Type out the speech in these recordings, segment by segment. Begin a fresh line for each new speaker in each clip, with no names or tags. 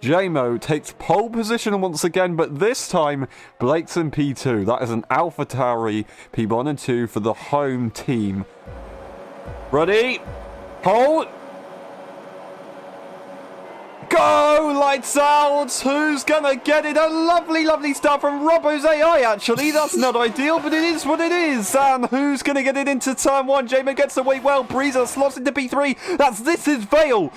JMO takes pole position once again, but this time Blake's in P2. That is an AlphaTauri P1 and 2 for the home team. Ready? Hold! Go! Lights out! Who's gonna get it? A lovely, lovely start from Robbo's AI, actually. That's not ideal, but it is what it is. And who's gonna get it into turn 1? Jamin gets away well. Breezer slots into P3. This is Vale.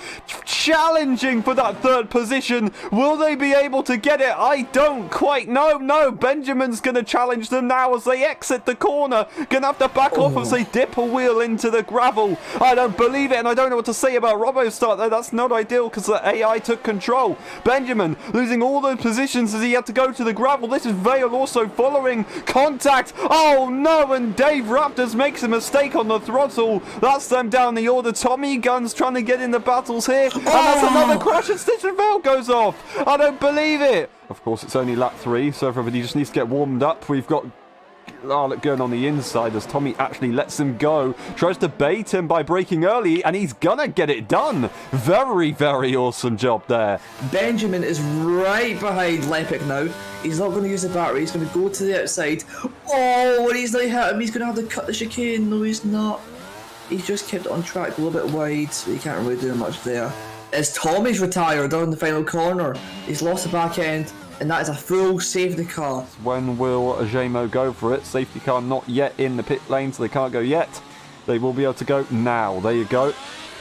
Challenging for that third position. Will they be able to get it? I don't quite know. No, Benjamin's gonna challenge them now as they exit the corner. Gonna have to back off as they dip a wheel into the gravel. I don't believe it, and I don't know what to say about Robbo's start there. That's not ideal because the AI took control. Benjamin losing all those positions as he had to go to the gravel. This is Vale also following contact. Oh no, and Dave Raptors makes a mistake on the throttle. That's them down the order. Tommy Guns trying to get in the battles here. And that's another crash, and Stitch and Vale goes off. I don't believe it. Of course, it's only lap 3, so everybody just needs to get warmed up. We've got Larlick going on the inside as Tommy actually lets him go. Tries to bait him by braking early, and he's gonna get it done. Very, very awesome job there.
Benjamin is right behind Lepic now. He's not going to use the battery. He's going to go to the outside. Oh, and he's not hit him. He's going to have to cut the chicane. No, he's not. He's just kept it on track a little bit wide, so he can't really do much there. As Tommy's retired on the final corner, he's lost the back end. And that is a full safety car.
When will JMO go for it? Safety car not yet in the pit lane, so they can't go yet. They will be able to go now. There you go.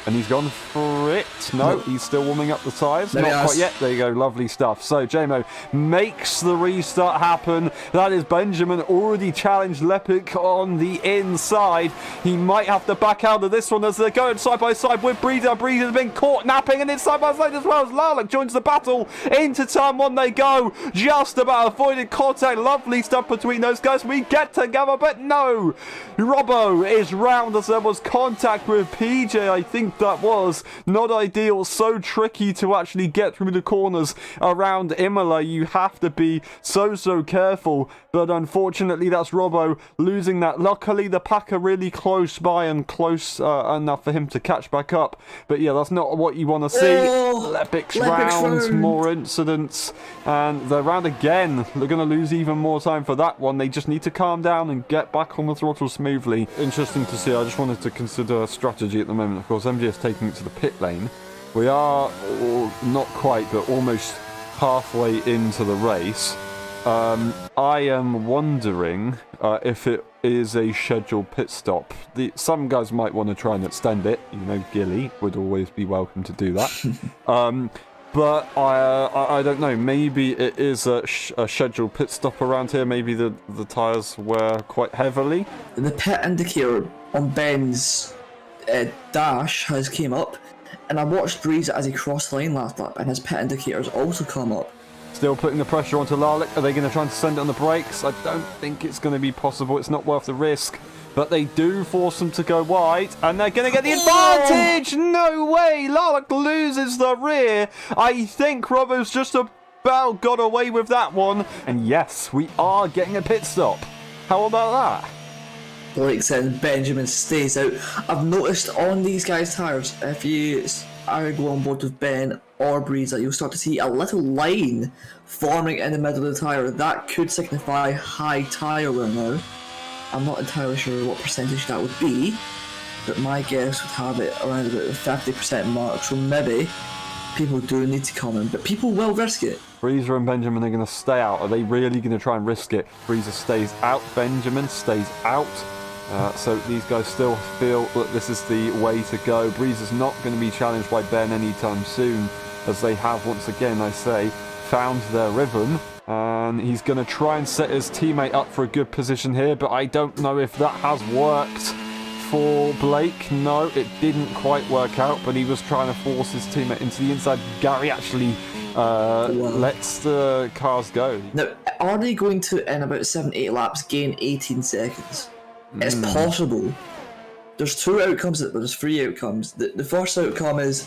And he's gone for it. No, he's still warming up the tyres. Not quite yet. There you go. Lovely stuff. So JMO makes the restart happen. That is Benjamin already challenged Lepic on the inside. He might have to back out of this one as they're going side by side with Breeder. Breeder's been caught napping, and it's side by side as well as Larlick joins the battle. Into turn 1 they go. Just about avoided contact. Lovely stuff between those guys. We get together, but no. Robbo is round as there was contact with PJ, I think that was. Not ideal. So tricky to actually get through the corners around Imola. You have to be so careful, but unfortunately that's Robbo losing that. Luckily the pack are really close by and close enough for him to catch back up, but yeah, that's not what you want to see. Lepic's round, more incidents, and they're round again. They're going to lose even more time for that one. They just need to calm down and get back on the throttle smoothly. Interesting to see. I just wanted to consider a strategy at the moment. Of course, MGS taking it to the pit lane. We are not quite, but almost halfway into the race. I am wondering if it is a scheduled pit stop. Some guys might want to try and extend it. You know, Gilly would always be welcome to do that. But I don't know. Maybe it is a scheduled pit stop around here. Maybe the tyres wear quite heavily.
The pit indicator on Ben's dash has came up, and I watched Breeze as he crossed the lane last lap, and his pit indicators also come up.
Still putting the pressure onto Larlick. Are they going to try and send it on the brakes? I don't think it's going to be possible. It's not worth the risk. But they do force them to go wide, and they're going to get the advantage! No way! Larlick loses the rear. I think Robbo's just about got away with that one. And yes, we are getting a pit stop. How about that?
Blake said Benjamin stays out. I've noticed on these guys' tyres, if you go on board with Ben or Breeze, you'll start to see a little line forming in the middle of the tyre. That could signify high tyre wear now. I'm not entirely sure what percentage that would be, but my guess would have it around about the 50% mark, so maybe people do need to come in, but people will risk it.
Breezer and Benjamin are going to stay out. Are they really going to try and risk it? Breezer stays out, Benjamin stays out. So these guys still feel that this is the way to go. Breezer's not going to be challenged by Ben anytime soon, as they have once again, I say, found their rhythm. And he's going to try and set his teammate up for a good position here, but I don't know if that has worked for Blake. No, it didn't quite work out, but he was trying to force his teammate into the inside. Gary actually lets the cars go. Now,
are they going to, in about 7-8 laps, gain 18 seconds? It's possible. There's 2 outcomes, there's 3 outcomes. The first outcome is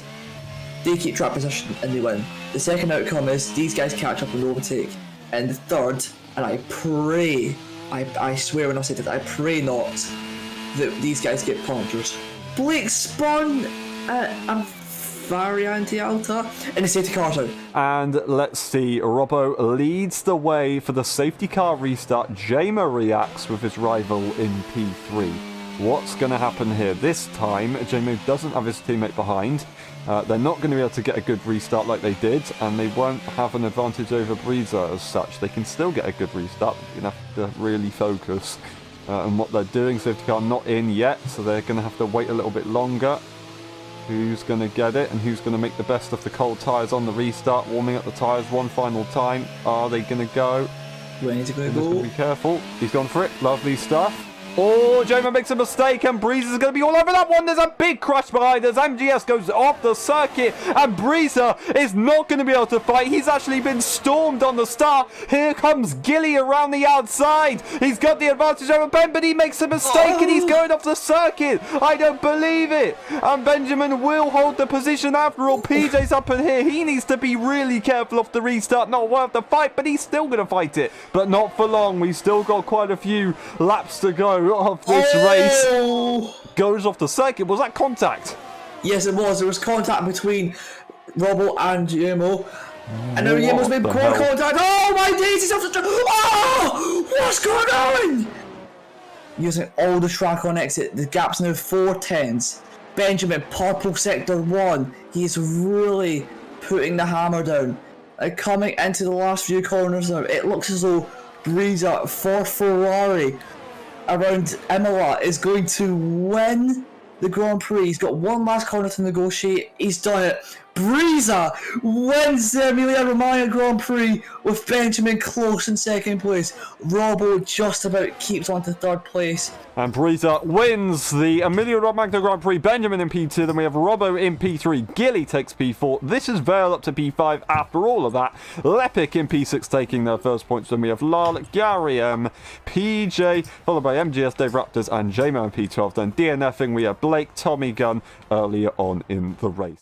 they keep track position and they win. The second outcome is these guys catch up and overtake. And the third, and I pray, I swear when I say that, I pray not that these guys get punctures. Blake spun a Variante Alta, and the safety car's out.
And let's see, Robbo leads the way for the safety car restart. Jamo reacts with his rival in P3. What's going to happen here? This time, Jamo doesn't have his teammate behind. They're not going to be able to get a good restart like they did, and they won't have an advantage over Breezer as such. They can still get a good restart, but you're going to have to really focus on what they're doing. Safety car not in yet, so they're going to have to wait a little bit longer. Who's going to get it, and who's going to make the best of the cold tyres on the restart? Warming up the tyres one final time. Are they going to go?
When is he going to
Just
go?
gotta be careful. He's gone for it. Lovely stuff. Oh, Jamo makes a mistake, and Breezer is going to be all over that one. There's a big crash behind us. MGS goes off the circuit, and Breezer is not going to be able to fight. He's actually been stormed on the start. Here comes Gilly around the outside. He's got the advantage over Ben, but he makes a mistake, and he's going off the circuit. I don't believe it. And Benjamin will hold the position after all. PJ's up in here. He needs to be really careful off the restart. Not worth the fight, but he's still going to fight it. But not for long. We've still got quite a few laps to go of this race. Goes off the circuit. Was that contact?
Yes, it was. There was contact between Robbo and Jamo. And now Jamo's made more contact. Oh my days, he's off the track. Oh! What's going on? Using all the track on exit. The gap's now 4 tenths. Benjamin, purple sector 1. He's really putting the hammer down. Coming into the last few corners now, it looks as though Breezer for Ferrari around Imola is going to win the Grand Prix. He's got one last corner to negotiate. He's done it. Breezer wins the Emilia Romagna Grand Prix with Benjamin close in second place. Robbo just about keeps on to third place.
And Breezer wins the Emilia Romagna Grand Prix. Benjamin in P2. Then we have Robbo in P3. Gilly takes P4. This is Vale up to P5 after all of that. Lepic in P6 taking their first points. Then we have Lal, Gary M, PJ, followed by MGS, Dave Raptors, and Jamo in P12. Then DNFing, we have Blake, Tommy Gunn earlier on in the race.